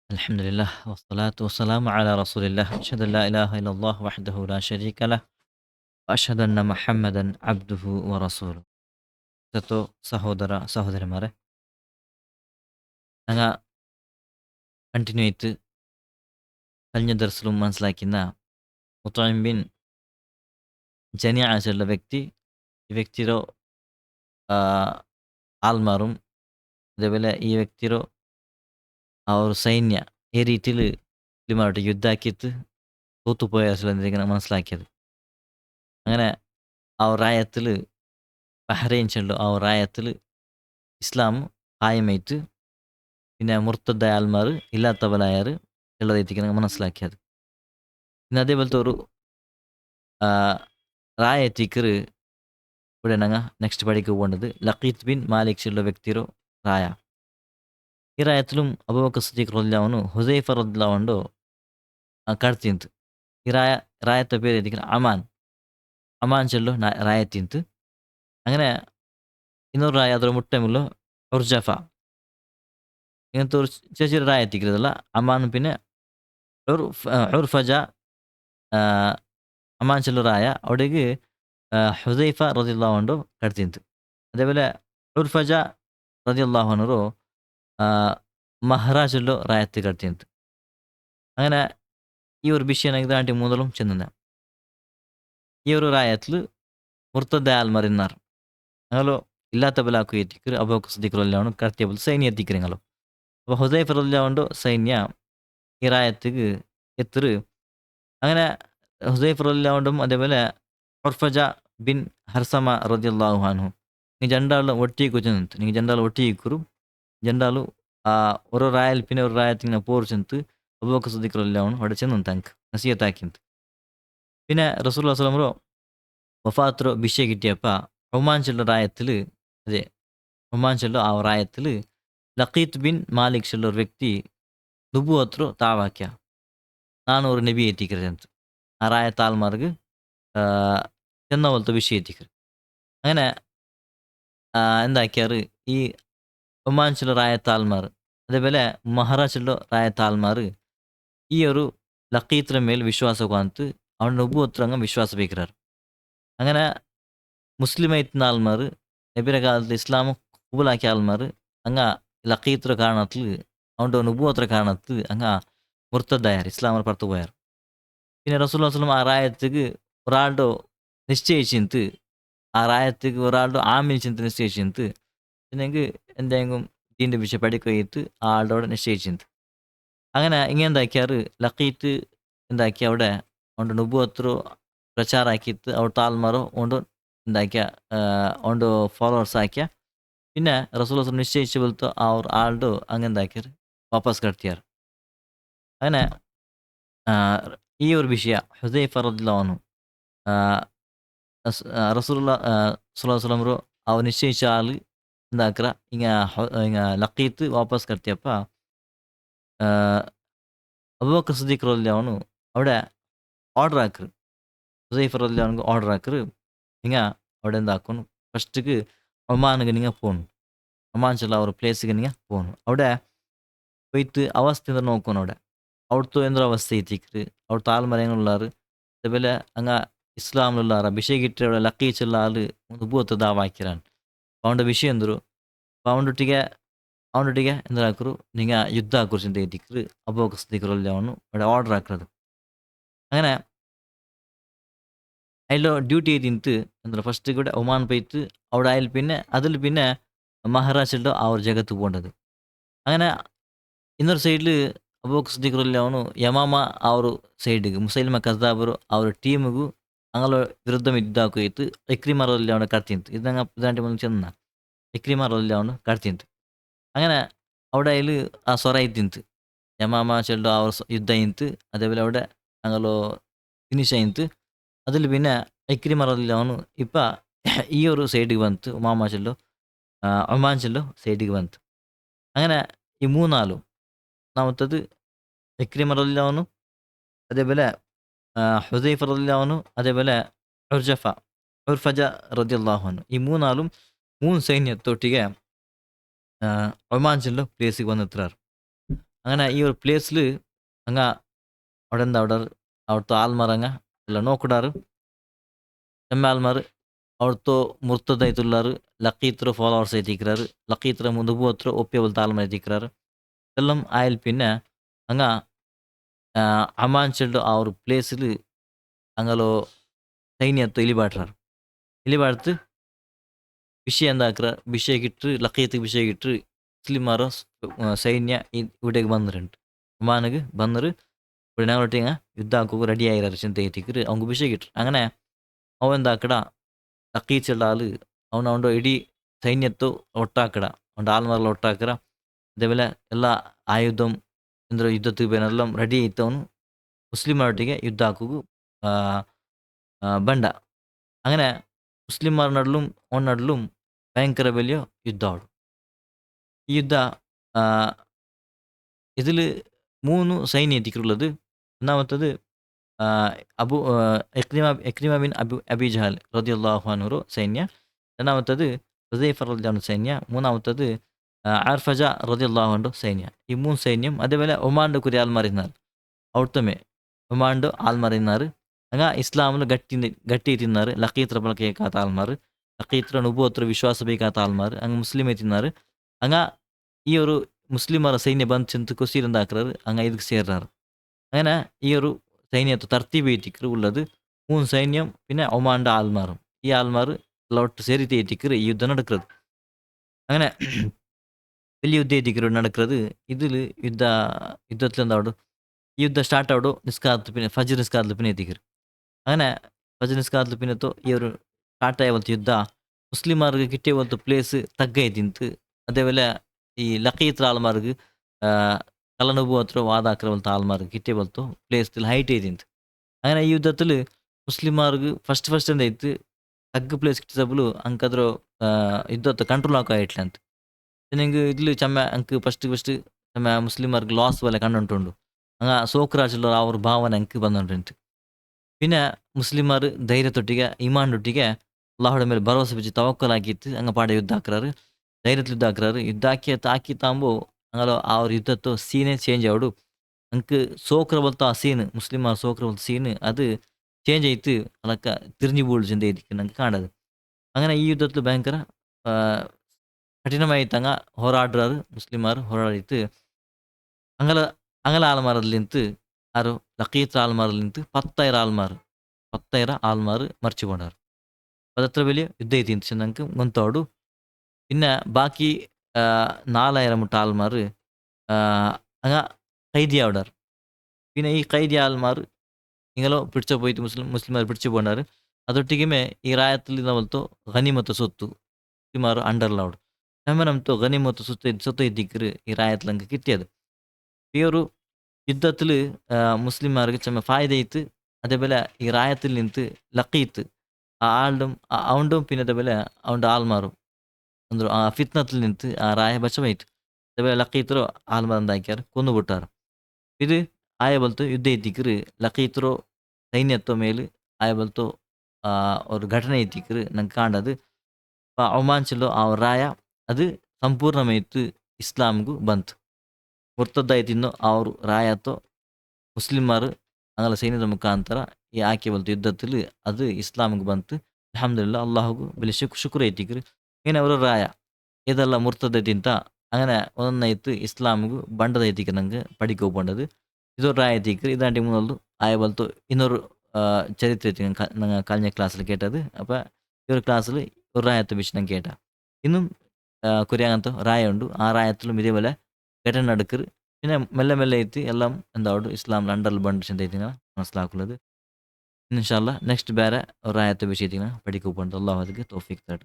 الحمد لله والصلاة والسلام على رسول الله أشهد أن لا إله إلا الله وحده لا شريك له وأشهد أن محمدا عبده ورسوله ಸತ್ತು ಸಹೋದರ ಸಹೋದರಿಮಾರೆ ഞങ്ങൾ കണ്ടിന്യൂ ചെയ്ത് കഴിഞ്ഞ ദർസിലും മനസ്സിലാക്കുന്ന മുത്തഇം ബിൻ ജനിയ വ്യക്തി ഈ വ്യക്തിയുടെ ആൽമാറും അതേപോലെ ഈ വ്യക്തിയുടെ ആ ഒരു സൈന്യ ഈ രീതിയിൽ ഫിലിമായിട്ട് യുദ്ധാക്കിയിട്ട് തൂത്തുപോയ എന്തെങ്കിലും മനസ്സിലാക്കിയത് അങ്ങനെ ആ ഒരു റായത്തിൽ ബഹ്റൈൻ ചെല്ലു ആ ഒരു റായത്തിൽ ഇസ്ലാം കായമായിട്ട് പിന്നെ മുർത്തദ്ദായ ആൾമാർ ഇല്ലാത്തവരായർ ഉള്ളതായിരിക്കും ഞങ്ങൾ മനസ്സിലാക്കിയത് പിന്നെ അതേപോലത്തെ ഒരു റായത്തിക്കർ ഇവിടെ ഞങ്ങൾ നെക്സ്റ്റ് പഠിക്കുക പോകേണ്ടത് ലഖീത്ത് ബിൻ മാലിക് ചെല്ലുള്ള വ്യക്തിയുടെ റായ ഈ റായത്തിലും അബൂബക്കർ സിദ്ദീഖ് റളിയല്ലാഹു ഹുസൈഫ റളിയല്ലാഹു കടത്തിಂತು ഈ റായത്തെ പേര് ഇരിക്കുന്ന അമാൻ ചെല്ലു റായത്തിಂತು അങ്ങനെ ಇನ್ನೊಂದು റായ ಅದರ മുട്ടമുള്ള ഉർജഫ ഇങ്ങനത്തെ ഒരു ചെറിയ ചെറിയ റായ എത്തിക്കുന്നതല്ല അമാൻ പിന്നെ ഉർഫജ അമാൻ ചെല്ലു റായ അവിടേക്ക് ഹുസൈഫ റളിയല്ലാഹു അൻഹു കടത്തിಂತು അതേപോലെ ഉർഫജ റളിയല്ലാഹു അൻഹു മഹ്റാജുల్లో റായത്ത് കടത്തിಂತು അങ്ങനെ ഈ ഒരു വിഷയം దాంటి മൂന്നലും ചെന്നത് ഈ ഒരു റായത്തിൽ മുർത്തദ്ദ ആൽമറിന്നാർ ഞങ്ങളോ ഇല്ലാത്ത ബലാക്കു എത്തിക്കർ അബൂബക്കർ സിദ്ദീഖ് റളിയല്ലാഹു അൻഹു കടത്തിയപ്പോൾ സൈന്യ എത്തിക്കർ ഞങ്ങളോ അപ്പോൾ ഹുസൈഫ റളിയല്ലാഹു അൻഹു സൈന്യ ഈ റായത്തിക്ക് എത്തിറ് അങ്ങനെ ഹുസൈഫ റളിയല്ലാഹു അൻഹും അതേപോലെ ഉർഫജ ബിൻ ഹർസമ റളിയല്ലാഹു അൻഹു ನೀವು ಜಂಡಾಲು ಒಟ್ಟಿಗೆ ಕೂಚಂತು ನೀವು ಜಂಡಾಲು ಒಟ್ಟಿಗೆ ಇಕ್ಕರು ಜಂಡಾಲು ഒരു റായൽ പിന്നെ ഒരു റായത്തിങ്ങനെ പോർച്ചെന്ത് അബൂബക്കർ സിദ്ദീഖ് റളിയല്ലാഹു അൻഹു അവിടെ ചെന്നു തങ്ക് നസീഹത്താക്കിಂತು പിന്നെ റസൂലുള്ളാഹി സ്വല്ലല്ലാഹു അലൈഹി വസല്ലം വഫാത്ത് വിഷയ കിട്ടിയപ്പോൾ ഒമാൻ ചെല്ലുന്ന റായത്തിൽ അതെ ഒമാൻ ചെല്ലു ആ റായത്തിൽ ലഖീത്ത് ബിൻ മാലിക് ചെല്ലുന്ന ഒരു വ്യക്തി നുബുവത്രു താവാക്യ ನಾನು ഒരു നബി എത്തിക്കരുത് ആ റായത്ത് ആൽമാർക്ക് ചെന്ന പോലത്തെ വിഷയം എത്തിക്കരുത് അങ്ങനെ എന്താക്കിയാറ് ഈ ഒമാൻ ചെല്ലു റായത്ത് ആൽമാർ അതേപോലെ മഹാരാഷ്ട്രയിലെ റായത്ത് ആൽമാർ ഈ ഒരു ലഖീത്തിൻ്റെ മേൽ വിശ്വാസം കാണിട്ട് അവൻ നുബുവത്രു അങ്ങ് വിശ്വാസം വയ്ക്കാറ് അങ്ങനെ മുസ്ലിമായിട്ടുന്ന ആൾമാർ നബിയുടെ കാലത്ത് ഇസ്ലാം കുബുലാക്കിയ ആൾമാർ അങ്ങ് ലഖീത്ര കാരണത്തിൽ അവൻ്റെ നുബുവത്ര കാരണത്തിൽ അങ്ങ് മുർത്തദ്ദായാർ ഇസ്ലാമിൽ പുറത്തു പോയാർ പിന്നെ റസൂലുള്ളാഹി സ്വല്ലല്ലാഹു അലൈഹി വസല്ലം ആ റായത്തിക്ക് ഒരാളുടെ നിശ്ചയിച്ചിട്ട് ആ റായത്തിക്ക് ഒരാളുടെ ആമിനിച്ചിട്ട് നിശ്ചയിച്ചിട്ട് പിന്നെങ്കിൽ എന്തെങ്കിലും ദീൻ്റെ വിഷയം പഠിക്കുകയിട്ട് ആ ആളുടെ നിശ്ചയിച്ചിട്ട് അങ്ങനെ ഇങ്ങനെ എന്താക്കിയാർ ലഖീത്ത് എന്താക്കി അവിടെ അവൻ്റെ നുബുവത്ര പ്രചാരാക്കിയിട്ട് അവിടുത്തെ ആൾമാരോ കൊണ്ട് എന്താക്കിയ കൊണ്ട് ഫോളോവേഴ്സ് ആക്കിയ പിന്നെ റസൂലുള്ളാഹി നിശ്ചയിച്ച പോലത്തെ ആ ഒരു ആളുടെ അങ്ങ് എന്താക്കിയാർ വാപ്പസ് കടത്തിയാർ അങ്ങനെ ഈ ഒരു വിഷയ ഹുസൈഫ റളിയല്ലാഹു അൻഹു റസൂലുള്ളാഹി സ്വല്ലല്ലാഹു അലൈഹി വസല്ലം അവർ നിശ്ചയിച്ച ആൾ എന്താക്കറ ഇങ്ങനെ ലഖീത്ത് വാപ്പസ് കടത്തിയപ്പോൾ അബൂബക്കർ സിദ്ദീഖ് റളിയല്ലാഹു അൻഹു അവിടെ ഓർഡർ ആക്കറ് ഹുസൈഫ റളിയല്ലാഹു അൻഹു ഓർഡർ ആക്കറ് ಹಿಂಗೆ അവിടെ എന്താക്കുന്നു ഫസ്റ്റിക്ക് ഒമാനിಗೆ നിങ്ങൾ പോകണം ഒമാൻ ചെല്ല ഒരു പ്ലേസിಗೆ നിങ്ങൾ പോകണം അവിടെ പോയിട്ട് അവസ്ഥ നോക്കണം അവിടുത്തെ എന്തോ അവസ്ഥ എത്തിക്കറ് അവിടുത്തെ ആൾമരങ്ങളുള്ളാറ് അതേപോലെ അങ്ങ് ഇസ്ലാമിലുള്ള അഭിഷേകിട്ട് അവിടെ ലക്കീച്ചുള്ള ആൾ നുബുവത്ത് ദാവാക്കിറാണ് അവൻ്റെ വിഷയം എന്തോ അപ്പോൾ അവൻ്റെ എന്താക്കರು നിങ്ങൾ ಯುದ್ಧ ಹಾಕುರು ಎತ್ತಿಕ್ಕರು ಅಬೂಬಕರ್ ಸಿದ್ದೀಕ್ റളിയല്ലാഹു അൻഹു അവിടെ ഓർഡർ ആക്കുന്നത് അങ്ങനെ അതിൽ ഡ്യൂട്ടി ചെയ്തിട്ട് എന്താ ഫസ്റ്റ് കൂടെ ഒമാൻ പോയിട്ട് അവിടെ ആയാൽ പിന്നെ അതിൽ പിന്നെ മഹാരാഷ്ട്രയിലോ ആ ഒരു ജഗത്ത് പോകേണ്ടത് അങ്ങനെ ಇನ್ನೊಂದು ಸೈಡ್ಲು ಅಬೂಬಕರ್ ಸಿದ್ದೀಕ್ റളിയല്ലാഹു അൻഹു ಯಮಾಮ ಆ ഒരു ಸೈಡಿಗೆ ಮುಸೈಲಿಮ ಕಜ್ಜಾಬರು ಆ ഒരു ಟೀಮಿಗೂ ಅಂಗಳ ವಿರುದ್ಧ ಯುದ್ಧಾಕುಯಿತು ಇಕ್ರಿಮ റളിയല്ലാഹു അൻഹു കടത്തിಂತು ഇതങ്ങ ഇതാണ്ട് മുന്നിൽ ചെന്ന ഇക്രിമ റളിയല്ലാഹു അൻഹു കടത്തിಂತು അങ്ങനെ അവിടെ അതിൽ ആ സ്വര ഇത്തിಂತು ಯಮಾಮ ചെല്ലു ആ ഒരു യുദ്ധ ഇಂತು അതേപോലെ അവിടെ ഞങ്ങൾ ഫിനിഷ് ആയിಂತು അതിൽ പിന്നെ ഇക്രിമ റളിയല്ലാഹു അൻഹു ഇപ്പം ഈ ഒരു സൈഡിಗೆ ಬಂತು ഒമാൻ ചെല്ലു സൈഡിಗೆ ಬಂತು അങ്ങനെ ഈ മൂന്നാളും ഒന്നാമത്തത് ഇക്രിമ റളിയല്ലാഹു അൻഹു അതേപോലെ ഹുസൈഫ റളിയല്ലാഹു അൻഹു അതേപോലെ ഉർഫജ റളിയല്ലാഹു അൻഹു ഈ മൂന്നാളും മൂന്ന് സൈന്യത്തൊട്ടിಗೆ ഒമാൻ ചെല്ലു പ്ലേസിಗೆ ಬಂದಿರ್ತಾರೆ അങ്ങനെ ഈ ഒരു പ്ಲೇസില് അങ്ങ അവിടെന്താ അവിടെ അവിടുത്തെ ആൾമാർ ಎಲ್ಲ ನೋಕುಡಾರು ಎಮ್ಮೆ ಆಲ್ಮಾರ್ ಅವ್ರతో ಮುರ್ತದೈತುಲ್ಲಾರು ലക്കീത്ര ഫോളോവേഴ്സ് എത്തിക്கிறாரு ലക്കീത്ര മുതുപോത്ര ഒപ്പിയവൽ താൽമ എത്തിக்கிறாரு എല്ലാം ആയാൽ പിന്നെ അങ്ങ ಅಮಾಂಚಲ್ಡು ಅವ್ರ ಪ್ಲೇಸ್ಲು ಅಂಗಲೋ ಸೈನ್ಯತ್ತು ಇಲಿಬಾಟ್ರಾರು ಇಲಿಬಾಡ್ತು ವಿಷಯ ಎಂದಾಕ್ರ ವಿಷಯಗಿಟ್ರು ಲಕ್ಕೀತಿಗೆ ವಿಷಯಗಿಟ್ರು ಮುಸ್ಲಿಮಾರು ಸೈನ್ಯ ಇವಿಡೆಗೆ ಬಂದ್ರಂಟು ഒമാനക്ക് ಬಂದರು പിണവട്ടിങ്ങ യുദ്ധം ആക്കുക റെഡി ആയിരാറ് ചിന്തയെത്തിക്ക് அவங்க വിഷയിക്കിട്ടു അങ്ങനെ അവൻ എന്താക്കട ലക്കീച്ചുള്ള ആള് ಅವನ ಇಡೀ ಸೈನ್ಯತ್ತು ಒಟ್ಟಾಕಡ ಅವನ ಆಲ್ಮಾರ್ಲ ಒಟ್ಟಾಕರ അതേപോലെ എല്ലാ ആയുധം എന്താ യുദ്ധത്തിൽ എല്ലാം റെഡി ആയിത്തവನು മുസ്ലിമാരൊಟ್ಟಿಗೆ ಯುದ್ಧ ಹಾಕುಗು ಬಂಡ അങ്ങനെ മുസ്ലിംമാർ നടുലും ഓൻ നടുലും ഭയങ്കര വലിയ യുദ്ധമാണ് ഈ യുദ്ധ ഇതിൽ 3 സൈന്യം എത്തിക്കുള്ളത് ഒന്നാമത്തത് ಅಬು ಎಕ್ರಿಮಾ ಬಿನ್ ಅಬಿ ಜಹಲ್ ರದಿಯಲ್ಲಾಹು ಅನ್ಹುರು ಸೈನ್ಯ രണ്ടാമത്തത് ഹുസൈഫ റളിയല്ലാഹു സൈന്യ മൂന്നാമത്തത് ആർഫജ റളിയല്ലാഹു അൻഹു സൈന്യ ഈ 3 സൈന്യം അതേപോലെ ഒമാൻ്റെ കുറെ ആൾമാർ ഇన్నారు ಅವ್ರತಮೆ ಒಮಾಂಡು ಆಲ್ಮಾರ್ ಇన్నారు ಹಂಗ ಇಸ್ಲಾಂಲು ಗಟ್ಟಿ ತಿన్నారు ಲಕೀತ್ರ ಬಳಕೆ ಕಾತ ಆಲ್ಮಾರ್ ಲಕೀತ್ರ ನುಬುವತ್ರ ವಿಶ್ವಾಸ ಬೇಕಾತ ಆಲ್ಮಾರ್ ಹಂಗ ಮುಸ್ಲಿಮೇ ತಿన్నారు ಹಂಗ ಈ ഒരു മുസ്ലിമർ സൈന്യ ബന്ധിച്ച് കൊസിയിലെന്താക്കുന്നത് അങ്ങ് ഇതിക്ക് ചേർறாரு അങ്ങനെ ഈ ഒരു സൈന്യത്തെ തർത്തീബേറ്റിക്കർ ഉള്ളത് 3 സൈന്യം പിന്നെ ഒമാൻ്റെ ആൽമാറും ഈ ആൽമാർ എല്ലാവട്ട് ಸೇರಿ തേറ്റിക്കർ ഈ യുദ്ധം നടക്കുന്നത് അങ്ങനെ വലിയ യുദ്ധം ഏറ്റിക്കർ നടക്കുന്നത് ഇതിൽ യുദ്ധത്തിൽ എന്താവും ഈ യുദ്ധം സ്റ്റാർട്ട് ആവടോ നിസ്കാരത്തിൽ പിന്നെ ഫജ്ർ നിസ്കാരത്തിൽ പിന്നെ എത്തിക്കರು അങ്ങനെ ಫಜ್ರ್ ನಿಸ್ಕಾರത്തിൽ പിന്നത്തോ ಈ ഒരു ಸ್ಟಾರ್ಟ್ ಆಯವತ್ತು ಯುದ್ಧ ಮುಸ್ಲಿಮಾರ್ಗೆ ಕಿಟ್ಟೇವತ್ತು ಪ್ಲೇಸ್ ತಗ್ಗೈತಿಂತು അതേപോലെ ಈ ಲಕೀತ್ರ ಆಲ್ಮಾರ್ಗೆ കലനുഭവത്തോ വാദാക്രവലത്തെ ആൾമാർക്ക് കിട്ടിയ പോലത്തോ പ്ലേസിൽ ഹൈറ്റ് ചെയ്തിരുന്നു അങ്ങനെ ഈ യുദ്ധത്തിൽ മുസ്ലിംമാർക്ക് ಫಸ್ಟ್ എന്തായിട്ട് ತಗ್ಗು ಪ್ಲೇಸ್ ಕಿಟ್ಟಿಸಬಲು ಅಂಕದ್ರ ಯುದ್ಧத்தை ಕಂಟ್ರೋಲ್ ಆಕಾಯಿಟ್ಲ ಅಂತ ನಿನಗೆ ಇದ್ಲು ಚಮ್ಮ ಅಂಕ್ ಫಸ್ಟ್ ಚಮ್ಮ ಮುಸ್ಲಿಮರ್ಗೆ ಲಾಸ್ പോലെ കണ്ടുണ്ടുണ്ട് അങ്ങ സോക്രാച്ചുള്ള ആ ഒരു ഭാവന എനിക്ക് ಬಂದುಂಟು പിന്നെ മുസ്ലിമാർ ധൈര്യത്തൊട്ടിಗೆ ಇಮಾನ್ದೊಟ್ಟಿಗೆ ಅಲ್ಲಾಹ್ರ ಮೇಲೆ ಭರವಸೆ ಬಿಚ್ಚಿ ತವಕ್ಕಲ್ ಹಾಕಿತ್ತು ಹಂಗ ಪಾಡ ಯುದ್ಧ ಹಾಕ್ರಾರು ಧೈರ್ಯത്തിൽ ಯುದ್ಧ ಹಾಕ್ರಾರು ಯುದ್ಧ ಹಾಕಿ ತಾಂಬು ಹಂಗಲ್ಲ ಆ ഒരു ಯುದ್ಧತ್ತು ಸೀನೇ ಚೇಂಜ್ ಆವಡು ಅಂಕ್ ಸೋಕ್ರ ಬಲ್ತ ಆ ಸೀನ್ ಮುಸ್ಲಿಮಾರ್ ಸೋಕ್ರ ಬಲ್ತ ಸೀನ್ ಅದು ചേഞ്ച് ആയിട്ട് അതൊക്കെ തിരിഞ്ഞു പോൾ ചിന്തയായിരിക്കും നമുക്ക് കാണുന്നത് അങ്ങനെ ഈ യുദ്ധത്തിൽ ഭയങ്കര കഠിനമായിട്ട് അങ്ങ ಹೋರಾಡ್ರಾರು ಮುಸ್ಲಿಮಾರ್ ಹೋರಾಡಿತ್ತು ಅಂಗಲ ಆಲ್ಮಾರಲ್ಲಿ ನಿಂತು ಯಾರು ಲಕೀತ್ರ ಆಲ್ಮಾರಲ್ಲಿ ನಿಂತು 10,000 ആൾമാർ മരിച്ചു പോണാറ് അതത്ര വലിയ യുദ്ധം എത്തിച്ചു ഞങ്ങൾക്ക് മുൻതോಡು പിന്നെ ബാക്കി 4,000 മുട്ട ആൾമാർ അങ്ങ കൈദി ആവിടാറ് പിന്നെ ഈ കൈദി ആൾമാർ നിങ്ങളോ പിടിച്ചു പോയിട്ട് മുസ്ലിമാർ പിടിച്ചു പോണ്ടാറ് ಅದೊಟ್ಟಿಗೆ ಈ ರಾಯത്തിൽ ನವಲ್ತು ಗನಿಮತ ಸೊತ್ತು ಸುಮಾರು ಅಂಡರ್ಲೌಡ್ ನಮ್ಮನಂತೂ ಗನಿಮತ ಸೊತ್ತು ಇದ್ದಿಕ್ಕರು ಈ ರಾಯತ್ಲಂಗೆ ಕಿಟ್ಟಿಯದು ഈ ഒരു യുദ്ധത്തിൽ മുസ്ലിംമാർക്ക് ചെമ്മ ഫായ്ദ ഇത്ത് അതേപോലെ ഈ റായത്തിൽ നിന്നിട്ട് ലക്കീത്ത് ആ ആളും അവണ്ടും പിന്നെ അതേപോലെ അവൻ്റെ ആൾമാറും ಅಂದರು ಆ ಫಿತ್ನത്തിൽ ನಿಂತು ಆ ರಾಯ ಬಚವಾಯ್ತು അതേപോലെ ലക്കീത്തറോ ആൾമാർ എന്താക്കിയാർ കൊന്നുപൊട്ടാറ് ഇത് ആയബലത്ത് ಯುದ್ಧ ಎತ್ತಿಕ್ಕರು ಲಕೀತ್ರೋ ಸೈನ್ಯತ್ತೋ ಮೇಲೆ ಆಯಬಲ್ತೋ ஒரு ಘಟನೆ ಎತ್ತಿಕ್ಕರು ನಂಗೆ ಕಾಣದು ಅವಮಾನಿಸಲು ಆ ರಾಯ ಅದು ಸಂಪೂರ್ಣವಾಯಿತು ಇಸ್ಲಾಂಗೂ ಬಂತು ಮುರ್ತದ್ದಾಯ್ತಿನ್ನು ಅವರು ರಾಯತ್ತೋ ಮುಸ್ಲಿಮರು ಅಂಗಲ ಸೈನ್ಯದ ಮುಖಾಂತರ ಈ ಆಕೆ ಬಲ್ತು ಯುದ್ಧത്തിൽ ಅದು ಇಸ್ಲಾಂಗೆ ಬಂತು ಅಲ್ಹಮ್ದುಲಿല്ലാ അള്ളാഹുಗೂ വലിയ ಶುಕ್ರ ಎತ್ತಿಕ್ಕರು ഇങ്ങനെ ഒരു റായ ഇതല്ല മുർത്തദ്ദത്തിന്ത അങ്ങനെ ഒന്നായിട്ട് ഇസ്ലാമിಗೂ ಬಂಡದ ಎತ್ತಿಕ್ಕೆ ನಂಗೆ ಪಡಿಕೆ ಹೋಗ್ಬಂಡದು ಇದು റായ ಎತ್ತಿಕ್ಕರು ಇದಾಂಟಿ ಮುಂದೊಂದು ആയബಲ್ತು ಇನ್ನೊರು ചരിത്ര ನಂಗೆ കഴിഞ്ഞ ക്ലാസ്സിൽ കേട്ടത് അപ്പോൾ ഈ ഒരു ക്ലാസ്സിൽ ഒരു റായത്തെ വിഷയം ഞാൻ കേട്ട ഇന്നും കുറെ അങ്ങനത്തെ റായ ഉണ്ട് ആ റായത്തിലും ഇതേപോലെ ഘಟನೆ നടക്കರು പിന്നെ മെല്ലെ മെല്ലെ എത്തി എല്ലാം എന്താവും ഇസ്ലാം അണ്ടറിൽ ಬಂದು ചിന്തೈತಿ മനസ്സിലാക്കുന്നത് ഇൻഷാ അല്ലാ ನೆಕ್ಸ್ಟ್ ಬೇರೆ ರಾಯತ ವಿಷಯದಿಂದ ಪಡಿಕೆ ಹೋಗ್ಬಂಡು ಅಲ್ಲಾಹ್ ಅದಕ್ಕೆ ತೌಫೀಕ್ ತಟ